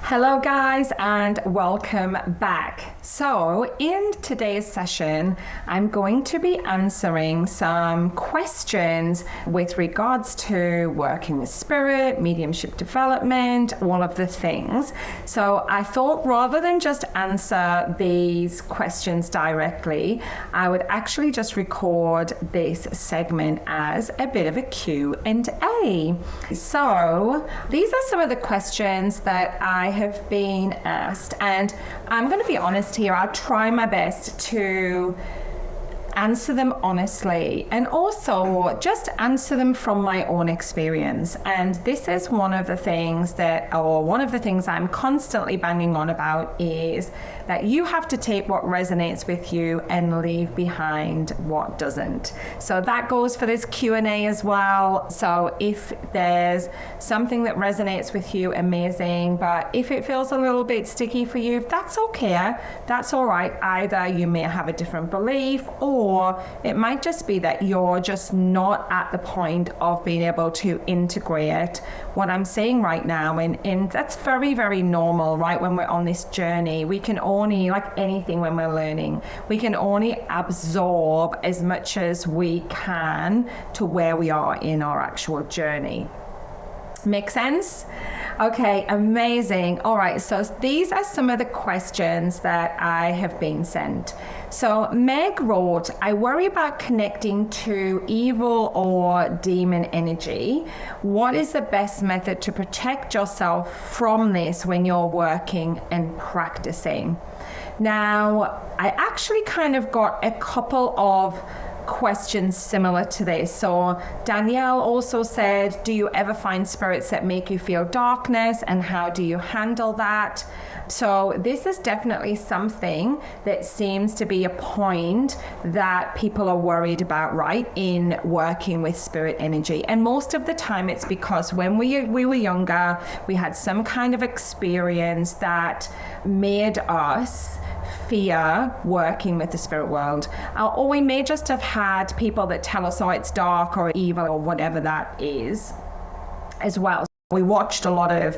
Hello guys and welcome back. So in today's session, I'm going to be answering some questions with regards to working with spirit, mediumship development, all of the things. So I thought rather than just answer these questions directly, I would actually just record this segment as a bit of a Q&A. So these are some of the questions that I have been asked, and I'm going to be honest here. I'll try my best to answer them honestly and also just answer them from my own experience. And this is one of the things I'm constantly banging on about, is that you have to take what resonates with you and leave behind what doesn't. So that goes for this Q&A as well. So if there's something that resonates with you, amazing. But if it feels a little bit sticky for you, that's okay. That's all right. Either you may have a different belief, or it might just be that you're just not at the point of being able to integrate what I'm saying right now. And that's very, very normal, right? When we're on this journey, we can only, like anything when we're learning, we can only absorb as much as we can to where we are in our actual journey. Make sense? Okay, amazing. All right, so these are some of the questions that I have been sent. So Meg wrote, I worry about connecting to evil or demon energy. What is the best method to protect yourself from this when you're working and practicing? Now, I actually kind of got a couple of questions similar to this. So Danielle also said, do you ever find spirits that make you feel darkness, and how do you handle that? So this is definitely something that seems to be a point that people are worried about, right, in working with spirit energy. And most of the time it's because when we were younger, we had some kind of experience that made us fear working with the spirit world, or we may just have had people that tell us, oh, it's dark or evil or whatever that is as well. We watched a lot of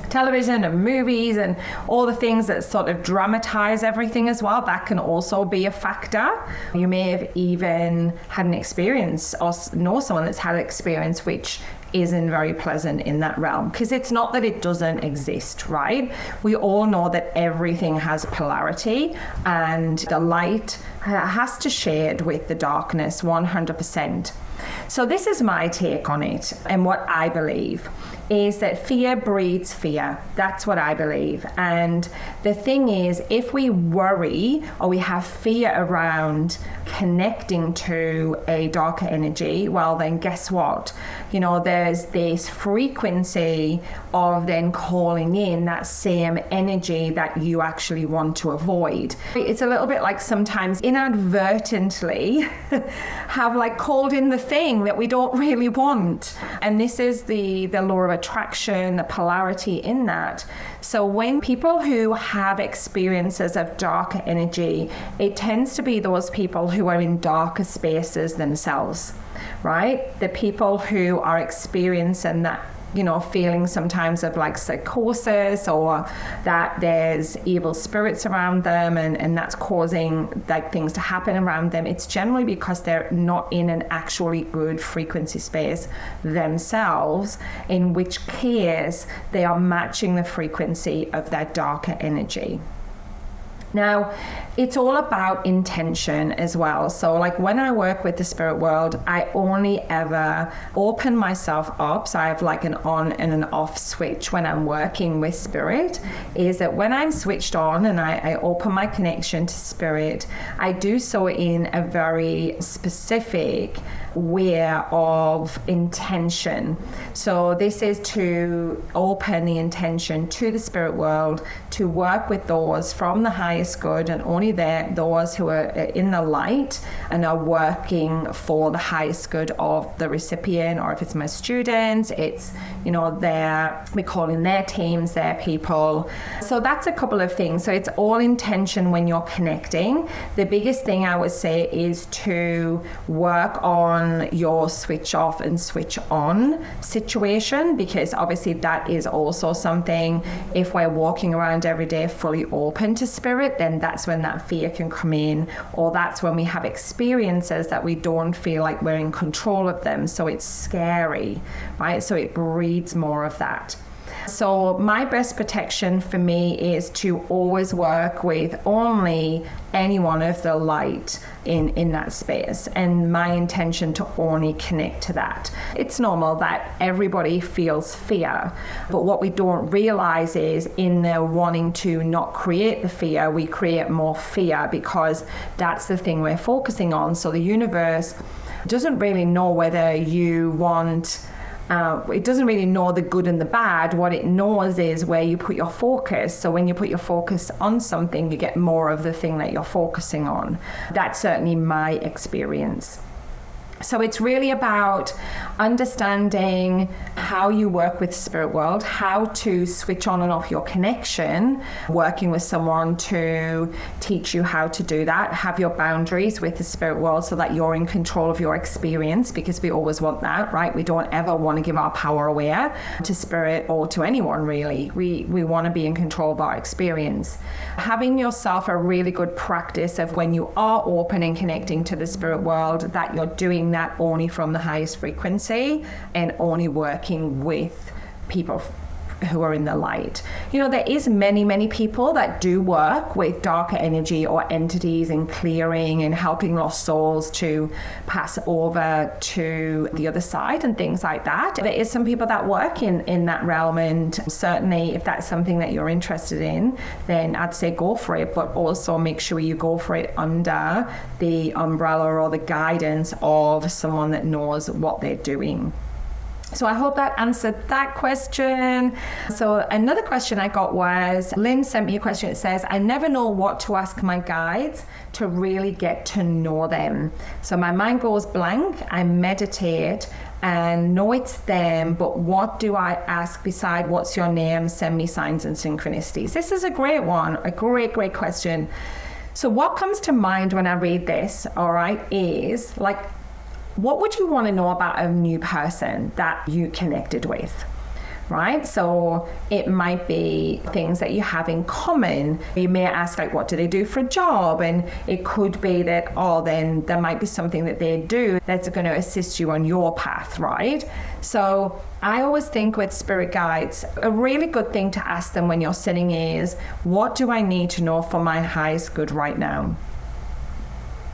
television and movies and all the things that sort of dramatize everything as well. That can also be a factor. You may have even had an experience or know someone that's had an experience which isn't very pleasant in that realm, because it's not that it doesn't exist, right? We all know that everything has polarity, and the light has to shade with the darkness 100%. So this is my take on it, and what I believe is that fear breeds fear. That's what I believe. And the thing is, if we worry or we have fear around connecting to a darker energy, well then guess what? There's this frequency of then calling in that same energy that you actually want to avoid. It's a little bit like sometimes inadvertently have like called in the thing that we don't really want. And this is the law of attraction, the polarity in that. So when people who have experiences of darker energy, it tends to be those people who are in darker spaces themselves, right? The people who are experiencing that, feeling sometimes of like psychosis, or that there's evil spirits around them and that's causing like things to happen around them. It's generally because they're not in an actually good frequency space themselves, in which case they are matching the frequency of that darker energy. Now, it's all about intention as well. So like when I work with the spirit world, I only ever open myself up. So I have like an on and an off switch when I'm working with spirit, is that when I'm switched on and I open my connection to spirit, I do so in a very specific way of intention. So this is to open the intention to the spirit world to work with those from the highest good, and only those who are in the light and are working for the highest good of the recipient. Or if it's my students, it's we're calling their teams, their people. So that's a couple of things. So it's all intention when you're connecting. The biggest thing I would say is to work on on your switch off and switch on situation, because obviously that is also something, if we're walking around every day fully open to spirit, then that's when that fear can come in, or that's when we have experiences that we don't feel like we're in control of them. So it's scary, right? So it breeds more of that. So my best protection for me is to always work with only anyone of the light in that space, and my intention to only connect to that. It's normal that everybody feels fear, but what we don't realize is in the wanting to not create the fear, we create more fear because that's the thing we're focusing on. So the universe doesn't really know whether you want it doesn't really know the good and the bad. What it knows is where you put your focus. So when you put your focus on something, you get more of the thing that you're focusing on. That's certainly my experience. So it's really about understanding how you work with spirit world, how to switch on and off your connection, working with someone to teach you how to do that, have your boundaries with the spirit world so that you're in control of your experience, because we always want that, right? We don't ever want to give our power away to spirit or to anyone, really. We want to be in control of our experience. Having yourself a really good practice of when you are open and connecting to the spirit world, that you're doing that only from the highest frequency and only working with people who are in the light. You know, there is many people that do work with darker energy or entities and clearing and helping lost souls to pass over to the other side and things like that. There is some people that work in that realm, and certainly if that's something that you're interested in, then I'd say go for it, but also make sure you go for it under the umbrella or the guidance of someone that knows what they're doing. So I hope that answered that question. So another question I got was, Lynn sent me a question. It says, I never know what to ask my guides to really get to know them. So my mind goes blank. I meditate and know it's them, but what do I ask beside what's your name? Send me signs and synchronicities. This is a great one, a great question. So what comes to mind when I read this, all right, is like, what would you want to know about a new person that you connected with, right? So it might be things that you have in common. You may ask, like, what do they do for a job? And it could be that, then there might be something that they do that's going to assist you on your path, right? So I always think with spirit guides, a really good thing to ask them when you're sitting is, what do I need to know for my highest good right now?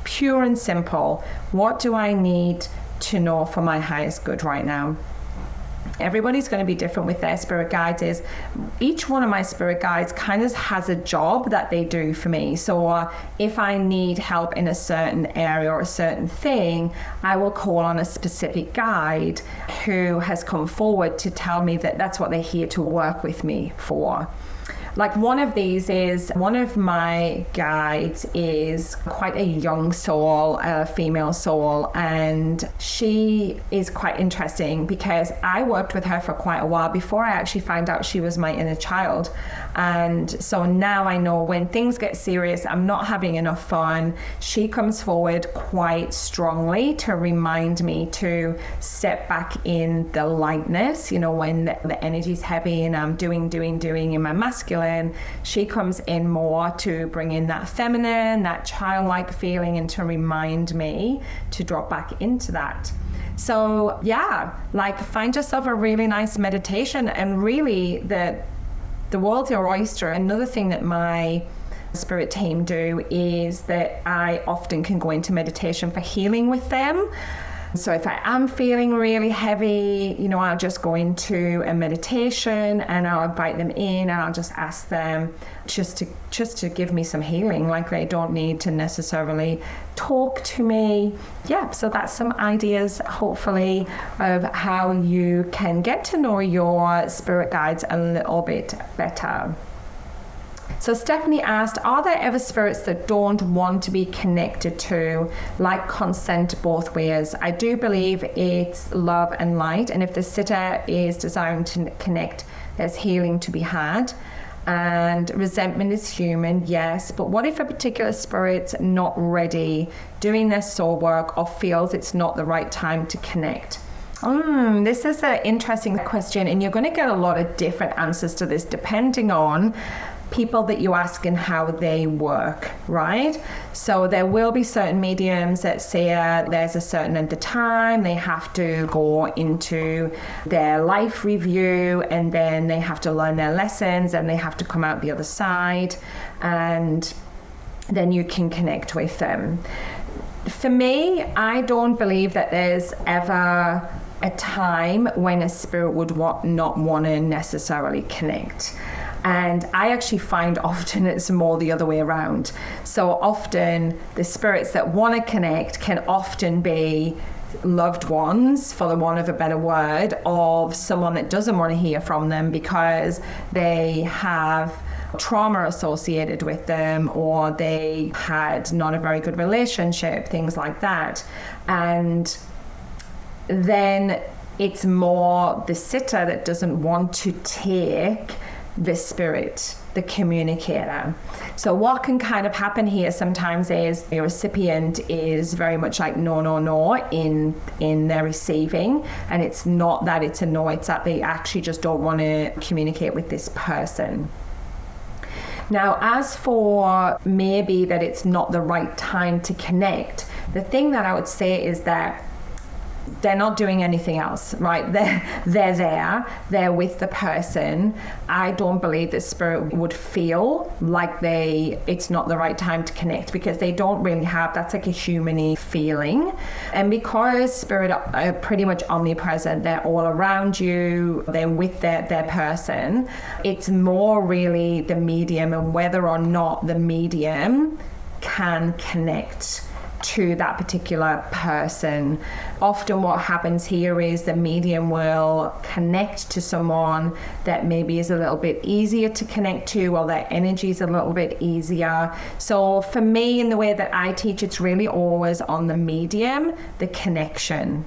Pure and simple. What do I need to know for my highest good right now? Everybody's going to be different with their spirit guides. Each one of my spirit guides kind of has a job that they do for me. So if I need help in a certain area or a certain thing, I will call on a specific guide who has come forward to tell me that that's what they're here to work with me for. Like one of my guides is quite a young soul, a female soul, and she is quite interesting because I worked with her for quite a while before I actually found out she was my inner child. And so now I know when things get serious, I'm not having enough fun, she comes forward quite strongly to remind me to step back in the lightness, you know, when the energy's heavy and I'm doing in my masculine. She comes in more to bring in that feminine, that childlike feeling, and to remind me to drop back into that. So yeah, like find yourself a really nice meditation, and really the world's your oyster. Another thing that my spirit team do is that I often can go into meditation for healing with them. So if I am feeling really heavy, you know, I'll just go into a meditation and I'll invite them in and I'll just ask them just to give me some healing. Like they don't need to necessarily talk to me. Yeah, so that's some ideas, hopefully, of how you can get to know your spirit guides a little bit better. So Stephanie asked, are there ever spirits that don't want to be connected to, like consent both ways? I do believe it's love and light, and if the sitter is desiring to connect, there's healing to be had. And resentment is human, yes. But what if a particular spirit's not ready, doing their soul work, or feels it's not the right time to connect? This is an interesting question, and you're going to get a lot of different answers to this depending on people that you ask and how they work, right? So there will be certain mediums that say there's a certain amount of time they have to go into their life review, and then they have to learn their lessons, and they have to come out the other side, and then you can connect with them. For me, I don't believe that there's ever a time when a spirit would not want to necessarily connect. And I actually find often it's more the other way around. So often the spirits that want to connect can often be loved ones, for the want of a better word, of someone that doesn't want to hear from them because they have trauma associated with them, or they had not a very good relationship, things like that. And then it's more the sitter that doesn't want to take the spirit, the communicator. So what can kind of happen here sometimes is the recipient is very much like no in their receiving, and it's not that it's a no, it's that they actually just don't want to communicate with this person. Now, as for maybe that it's not the right time to connect, the thing that I would say is that they're not doing anything else, right? They're with the person. I don't believe the spirit would feel like it's not the right time to connect, because they don't really have, that's like a human-y feeling. And because spirit are pretty much omnipresent, they're all around you, they're with their person, it's more really the medium and whether or not the medium can connect to that particular person. Often what happens here is the medium will connect to someone that maybe is a little bit easier to connect to, or their energy is a little bit easier. So for me, in the way that I teach, it's really always on the medium, the connection.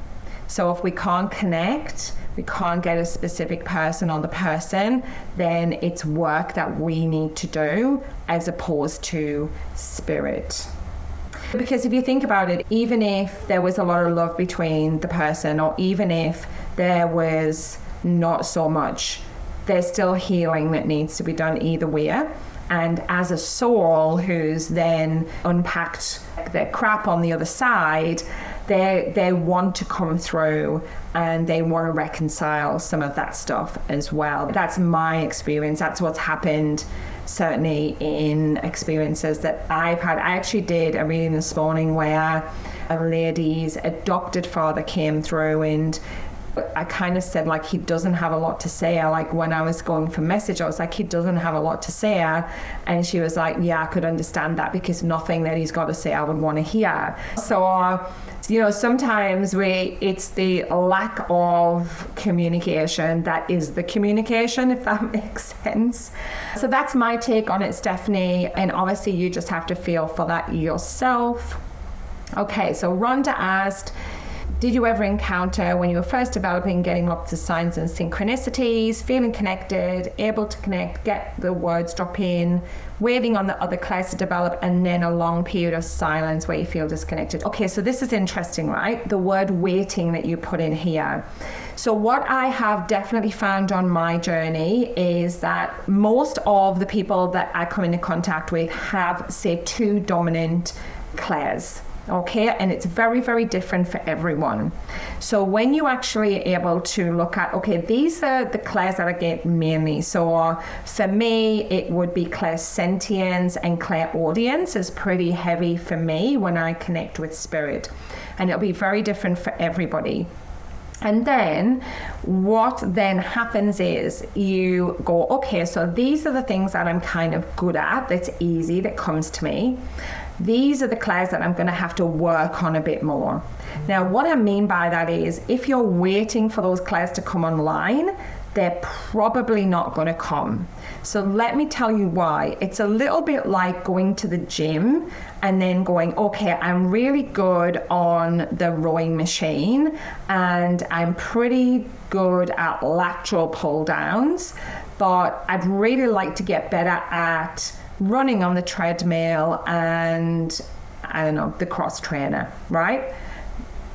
So if we can't connect, we can't get a specific person on the person, then it's work that we need to do as opposed to spirit. Because if you think about it, even if there was a lot of love between the person, or even if there was not so much, there's still healing that needs to be done either way. And as a soul who's then unpacked their crap on the other side, they want to come through and they want to reconcile some of that stuff as well. That's my experience. That's what's happened, certainly in experiences that I've had. I actually did a reading this morning where a lady's adopted father came through, and I kind of said, like, he doesn't have a lot to say. Like, when I was going for message, I was like, he doesn't have a lot to say. And she was like, yeah, I could understand that, because nothing that he's got to say I would want to hear. So, sometimes it's the lack of communication that is the communication, if that makes sense. So that's my take on it, Stephanie. And obviously you just have to feel for that yourself. Okay, so Rhonda asked, did you ever encounter, when you were first developing, getting lots of signs and synchronicities, feeling connected, able to connect, get the words drop in, waiting on the other class to develop, and then a long period of silence where you feel disconnected? Okay, so this is interesting, right? The word waiting that you put in here. So what I have definitely found on my journey is that most of the people that I come into contact with have, say, 2 dominant clairs. Okay, and it's very, very different for everyone. So when you actually are able to look at, okay, these are the clairs that I get mainly. So for me, it would be clairsentience and clairaudience is pretty heavy for me when I connect with spirit. And it'll be very different for everybody. And then what then happens is you go, okay, so these are the things that I'm kind of good at, that's easy, that comes to me. These are the clairs that I'm going to have to work on a bit more. Now, what I mean by that is, if you're waiting for those clairs to come online, they're probably not going to come. So let me tell you why. It's a little bit like going to the gym and then going, okay, I'm really good on the rowing machine and I'm pretty good at lateral pull downs, but I'd really like to get better at running on the treadmill and, I don't know, the cross trainer, right?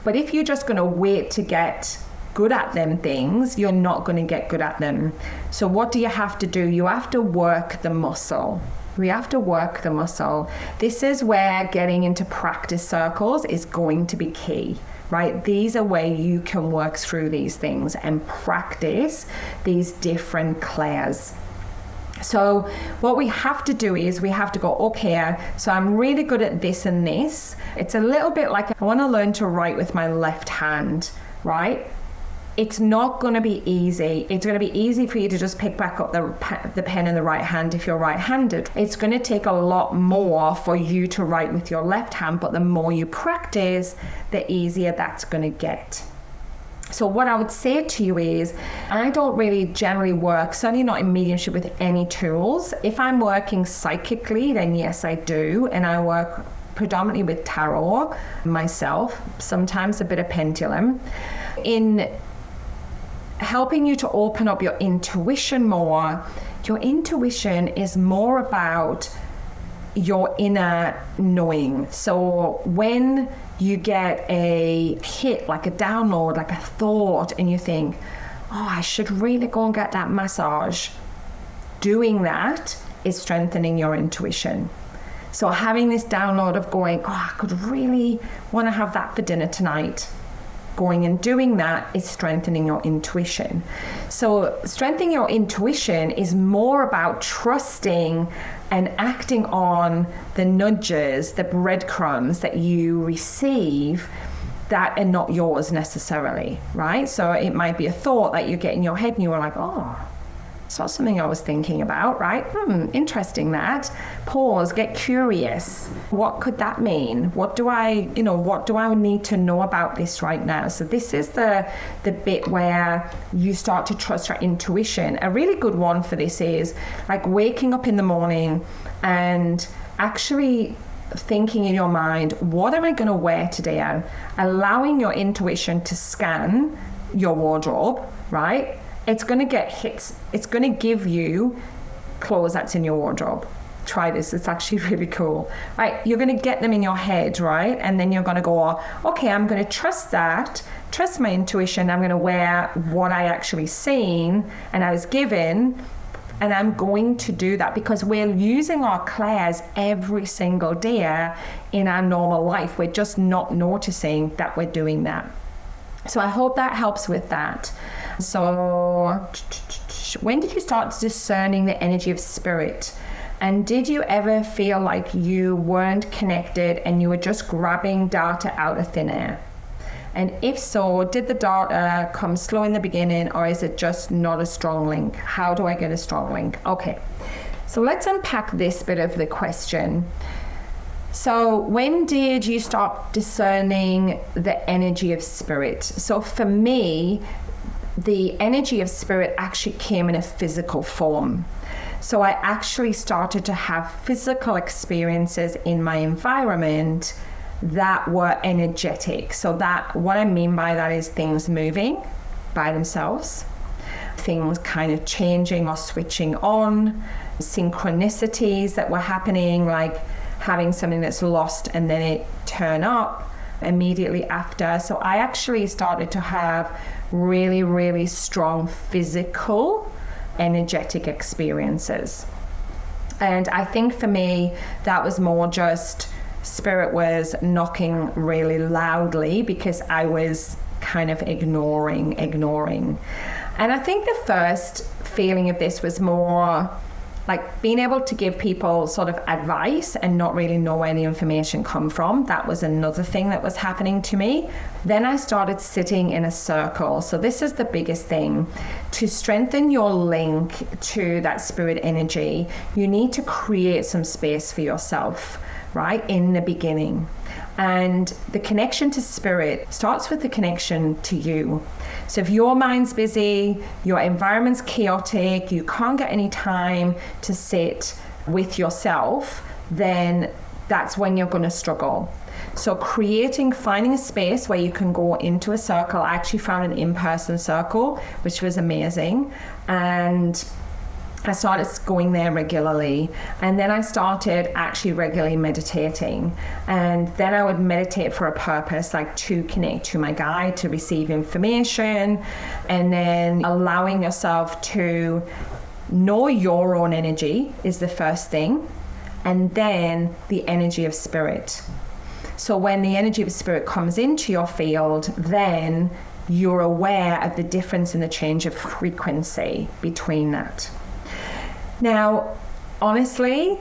But if you're just going to wait to get good at them things, you're not going to get good at them. So what do you have to do? You have to work the muscle. We have to work the muscle. This is where getting into practice circles is going to be key, right? These are where you can work through these things and practice these different clairs. So what we have to do is we have to go, okay, so I'm really good at this and this. It's a little bit like I want to learn to write with my left hand, right? It's not going to be easy. It's going to be easy for you to just pick back up the pen in the right hand if you're right-handed. It's going to take a lot more for you to write with your left hand, but the more you practice, the easier that's going to get. So what I would say to you is, I don't really generally work, certainly not in mediumship, with any tools. If I'm working psychically, then yes, I do. And I work predominantly with tarot myself, sometimes a bit of pendulum. In helping you to open up your intuition more, your intuition is more about your inner knowing. So when you get a hit, like a download, like a thought, and you think, oh, I should really go and get that massage, doing that is strengthening your intuition. So having this download of going, oh, I could really want to have that for dinner tonight, going and doing that is strengthening your intuition. So strengthening your intuition is more about trusting and acting on the nudges, the breadcrumbs that you receive that are not yours necessarily, right? So it might be a thought that you get in your head and you are like, oh, it's not something I was thinking about, right? Interesting that. Pause, get curious. What could that mean? What do I need to know about this right now? So this is the bit where you start to trust your intuition. A really good one for this is like waking up in the morning and actually thinking in your mind, what am I going to wear today? Allowing your intuition to scan your wardrobe, right? It's going to get hits. It's going to give you clothes that's in your wardrobe. Try this. It's actually really cool. Right? You're going to get them in your head, right? And then you're going to go, okay, I'm going to trust that, trust my intuition. I'm going to wear what I actually seen and I was given, and I'm going to do that because we're using our clairs every single day in our normal life. We're just not noticing that we're doing that. So I hope that helps with that. So when did you start discerning the energy of spirit? And did you ever feel like you weren't connected and you were just grabbing data out of thin air? And if so, did the data come slow in the beginning, or is it just not a strong link? How do I get a strong link? Okay, so let's unpack this bit of the question. So when did you start discerning the energy of spirit? So for me, the energy of spirit actually came in a physical form. So I actually started to have physical experiences in my environment that were energetic. So that, what I mean by that is things moving by themselves, things kind of changing or switching on, synchronicities that were happening, like having something that's lost and then it turn up immediately after. So I actually started to have really, really strong physical, energetic experiences. And I think for me, that was more just spirit was knocking really loudly because I was kind of ignoring. And I think the first feeling of this was more like being able to give people sort of advice and not really know where the information come from. That was another thing that was happening to me. Then I started sitting in a circle. So this is the biggest thing. To strengthen your link to that spirit energy, you need to create some space for yourself, right, in the beginning. And the connection to spirit starts with the connection to you. So if your mind's busy, your environment's chaotic, you can't get any time to sit with yourself, then that's when you're going to struggle. So finding a space where you can go into a circle. I actually found an in-person circle, which was amazing. And I started going there regularly, and then I started actually regularly meditating. And then I would meditate for a purpose, like to connect to my guide, to receive information, and then allowing yourself to know your own energy is the first thing, and then the energy of spirit. So when the energy of spirit comes into your field, then you're aware of the difference in the change of frequency between that. Now, honestly,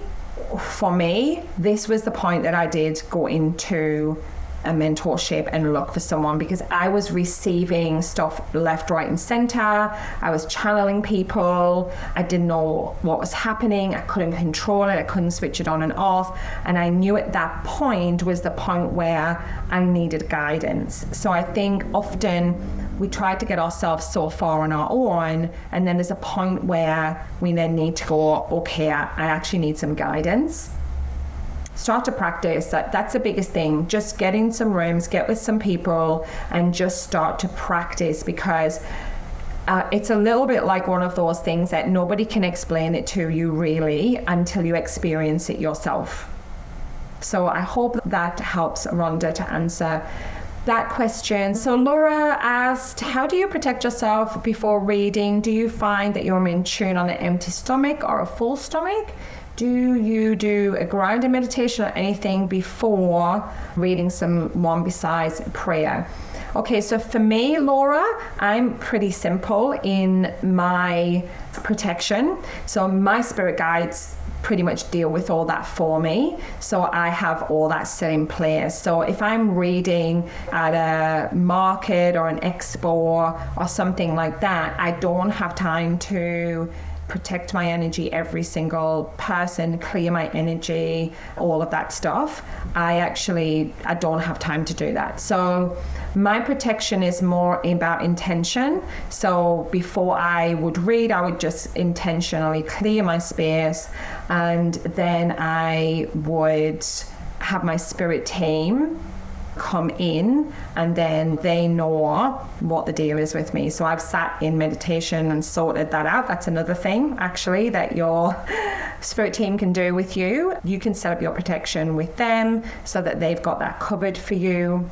for me, this was the point that I did go into a mentorship and look for someone, because I was receiving stuff left, right, and center. I was channeling people. I didn't know what was happening. I couldn't control it. I couldn't switch it on and off. And I knew at that point was the point where I needed guidance. So I think often we try to get ourselves so far on our own, and then there's a point where we then need to go, okay, I actually need some guidance. Start to practice. That's the biggest thing. Just get in some rooms, get with some people, and just start to practice, because it's a little bit like one of those things that nobody can explain it to you really until you experience it yourself. So I hope that helps Rhonda to answer that question. So Laura asked, how do you protect yourself before reading? Do you find that you're in tune on an empty stomach or a full stomach? Do you do a grounding meditation or anything before reading someone besides prayer? Okay, so for me, Laura, I'm pretty simple in my protection. So my spirit guides pretty much deal with all that for me. So I have all that set in place. So if I'm reading at a market or an expo or something like that, I don't have time to protect my energy, every single person, clear my energy, all of that stuff. I don't have time to do that. So my protection is more about intention. So before I would read, I would just intentionally clear my space, and then I would have my spirit team come in, and then they know what the deal is with me. So I've sat in meditation and sorted that out. That's another thing actually that your spirit team can do with you. You can set up your protection with them so that they've got that covered for you.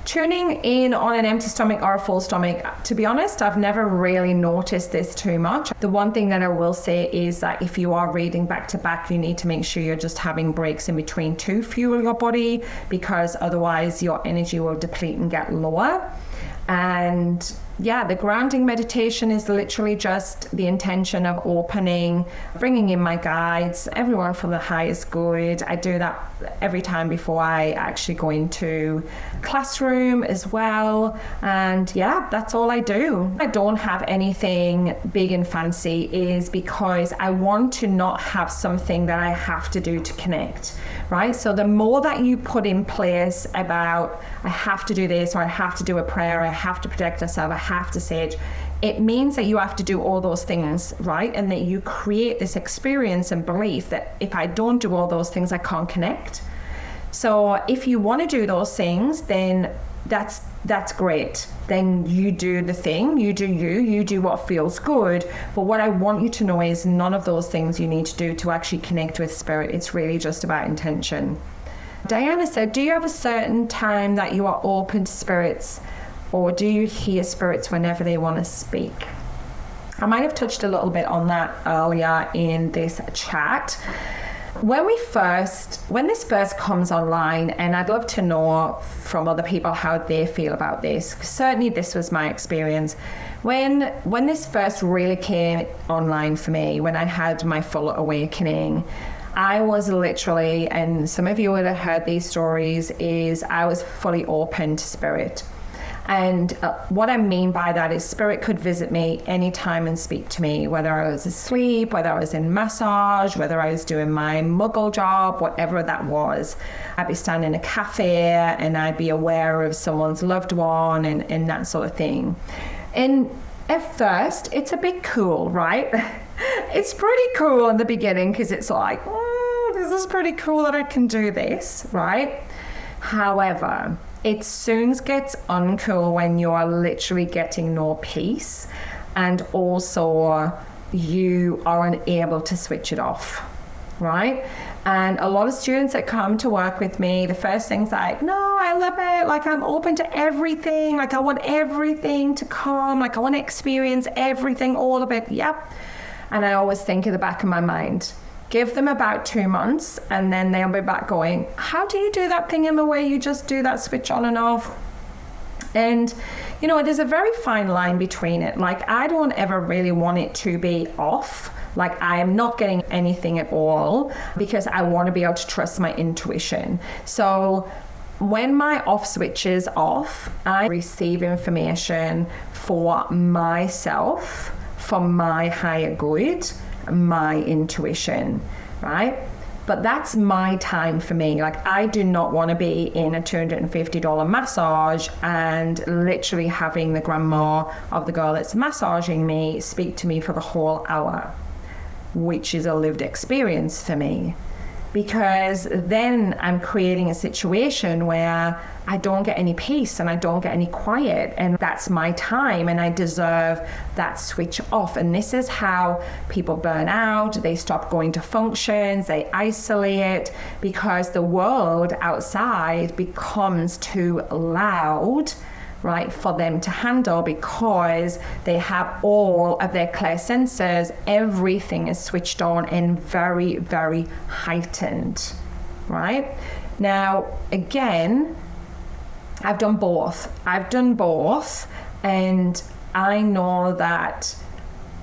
Tuning in on an empty stomach or a full stomach, to be honest, I've never really noticed this too much. The one thing that I will say is that if you are reading back to back, you need to make sure you're just having breaks in between to fuel your body, because otherwise your energy will deplete and get lower. And yeah, the grounding meditation is literally just the intention of opening, bringing in my guides, everyone for the highest good. I do that every time before I actually go into classroom as well. And yeah, that's all I do. I don't have anything big and fancy, is because I want to not have something that I have to do to connect, right? So the more that you put in place about, I have to do this, or I have to do a prayer, I have to protect myself, I have to sage, it means that you have to do all those things, right? And that you create this experience and belief that if I don't do all those things, I can't connect. So if you want to do those things, then that's great. Then you do the thing, you do what feels good. But what I want you to know is none of those things you need to do to actually connect with spirit. It's really just about intention. Diana said, do you have a certain time that you are open to spirits, or do you hear spirits whenever they want to speak? I might have touched a little bit on that earlier in this chat. When this first comes online, and I'd love to know from other people how they feel about this. Certainly this was my experience. When this first really came online for me, when I had my full awakening, I was literally, and some of you would have heard these stories, is I was fully open to spirit. And what I mean by that is spirit could visit me anytime and speak to me, whether I was asleep, whether I was in massage, whether I was doing my muggle job, whatever that was. I'd be standing in a cafe and I'd be aware of someone's loved one and that sort of thing. And at first, it's a bit cool, right? It's pretty cool in the beginning, because it's like, this is pretty cool that I can do this, right? However, it soon gets uncool when you're literally getting no peace, and also you are unable to switch it off, right? And a lot of students that come to work with me, the first thing's like, no, I love it. Like, I'm open to everything. Like, I want everything to come. Like, I want to experience everything, all of it. Yep. And I always think in the back of my mind, give them about 2 months and then they'll be back going, how do you do that thing in the way you just do that switch on and off? And, you know, there's a very fine line between it. Like, I don't ever really want it to be off. Like, I am not getting anything at all because I want to be able to trust my intuition. So when my off switch is off, I receive information for myself, for my higher good, my intuition, right? But that's my time for me. Like, I do not want to be in a $250 massage and literally having the grandma of the girl that's massaging me speak to me for the whole hour, which is a lived experience for me. Because then I'm creating a situation where I don't get any peace and I don't get any quiet, and that's my time and I deserve that switch off. And this is how people burn out. They stop going to functions, they isolate because the world outside becomes too loud, right, for them to handle, because they have all of their clear senses. Everything is switched on and very, very heightened, right? Now, again, I've done both, and I know that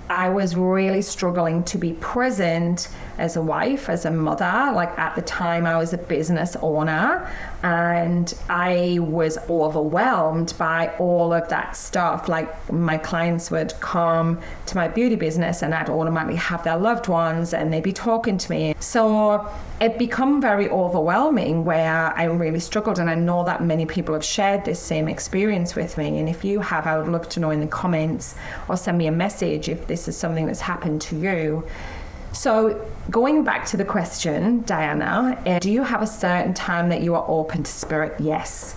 I was really struggling to be present as a wife, as a mother. Like, at the time I was a business owner and I was overwhelmed by all of that stuff. Like, my clients would come to my beauty business and I'd automatically have their loved ones and they'd be talking to me. So it become very overwhelming where I really struggled, and I know that many people have shared this same experience with me. And if you have, I would love to know in the comments or send me a message if this is something that's happened to you. So going back to the question, Diana, do you have a certain time that you are open to spirit? Yes.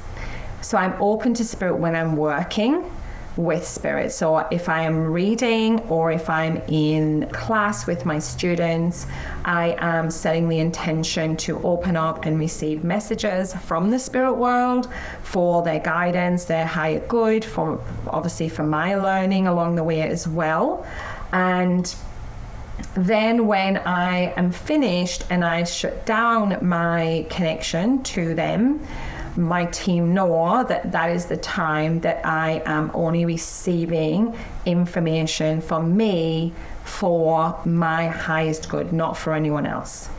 So I'm open to spirit when I'm working with spirit. So if I am reading or if I'm in class with my students, I am setting the intention to open up and receive messages from the spirit world for their guidance, their higher good, for obviously for my learning along the way as well. And then when I am finished and I shut down my connection to them, my team know that that is the time that I am only receiving information from me for my highest good, not for anyone else.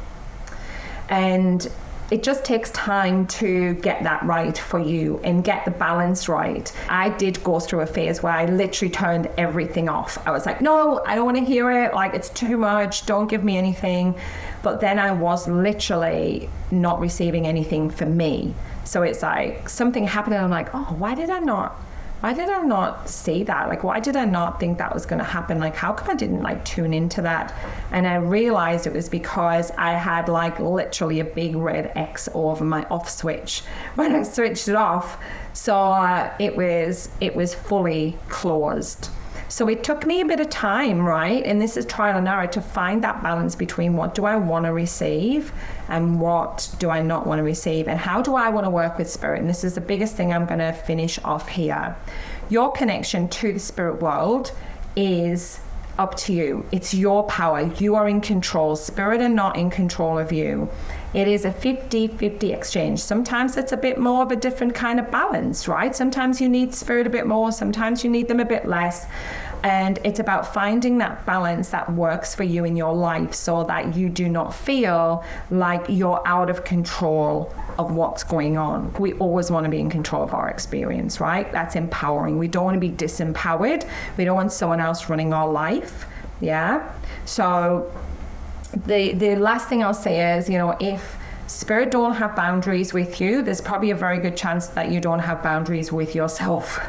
And it just takes time to get that right for you and get the balance right. I did go through a phase where I literally turned everything off. I was like, no, I don't want to hear it. Like, it's too much. Don't give me anything. But then I was literally not receiving anything for me. So it's like something happened and I'm like, oh, why did I not see that? Like, why did I not think that was going to happen? Like, how come I didn't like tune into that? And I realized it was because I had like literally a big red X over my off switch when I switched it off. So it was fully closed. So it took me a bit of time, right? And this is trial and error, to find that balance between what do I want to receive and what do I not want to receive, and how do I want to work with spirit. And this is the biggest thing I'm going to finish off here. Your connection to the spirit world is up to you. It's your power. You are in control. Spirit are not in control of you. It is a 50-50 exchange. Sometimes it's a bit more of a different kind of balance, right? Sometimes you need spirit a bit more, sometimes you need them a bit less. And it's about finding that balance that works for you in your life so that you do not feel like you're out of control of what's going on. We always want to be in control of our experience, right? That's empowering. We don't want to be disempowered. We don't want someone else running our life. Yeah. So the last thing I'll say is, if spirit don't have boundaries with you, there's probably a very good chance that you don't have boundaries with yourself.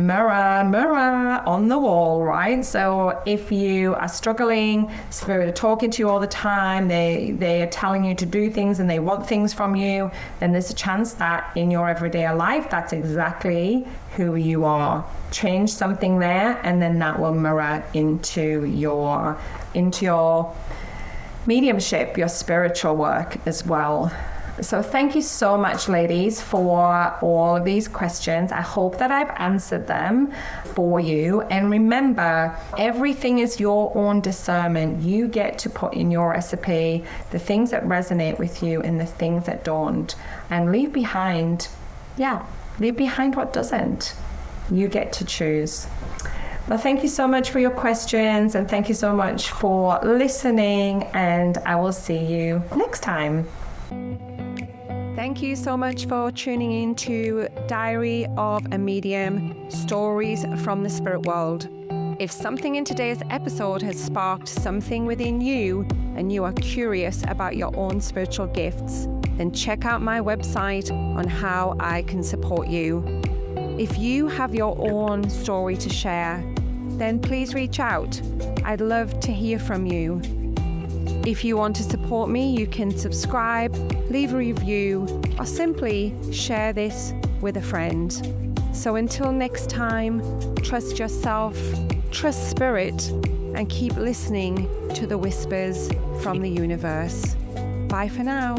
mirror, mirror on the wall, right? So if you are struggling, Spirit are talking to you all the time, they are telling you to do things and they want things from you, then there's a chance that in your everyday life, that's exactly who you are. Change something there, and then that will mirror into your mediumship, your spiritual work as well. So thank you so much, ladies, for all of these questions. I hope that I've answered them for you. And remember, everything is your own discernment. You get to put in your recipe the things that resonate with you and the things that don't. And leave behind what doesn't. You get to choose. Well, thank you so much for your questions, and thank you so much for listening, and I will see you next time. Thank you so much for tuning in to Diary of a Medium, Stories from the Spirit World. If something in today's episode has sparked something within you and you are curious about your own spiritual gifts, then check out my website on how I can support you. If you have your own story to share, then please reach out. I'd love to hear from you. If you want to support me, you can subscribe, leave a review, or simply share this with a friend. So until next time, trust yourself, trust spirit, and keep listening to the whispers from the universe. Bye for now.